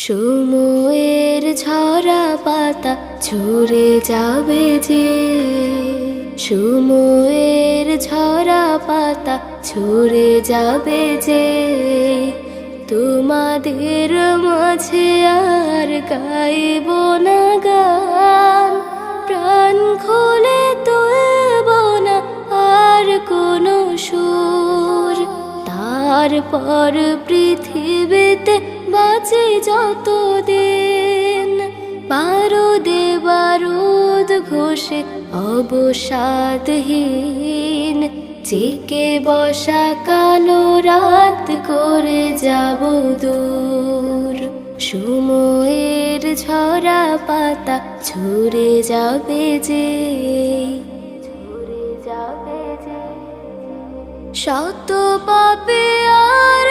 সময়ের ঝরা পাতা ঝরে যাবে যে, সময়ের ঝরা পাতা ঝরে যাবে যে, তোমাদের মাঝে আর গাইব না গান, প্রাণ খুলে তুলব না আর কোনো সুর। তারপর পৃথিবীতে বাঁচে যতদিন, বারুদে বারুদ ঘষে অবসাদহীন, জেগে বসা কালো রাত করে যাব দূর। সময়ের ঝরা পাতা ঝরে যাবে যে, ঝরে যাবে যে, শত পাপে আর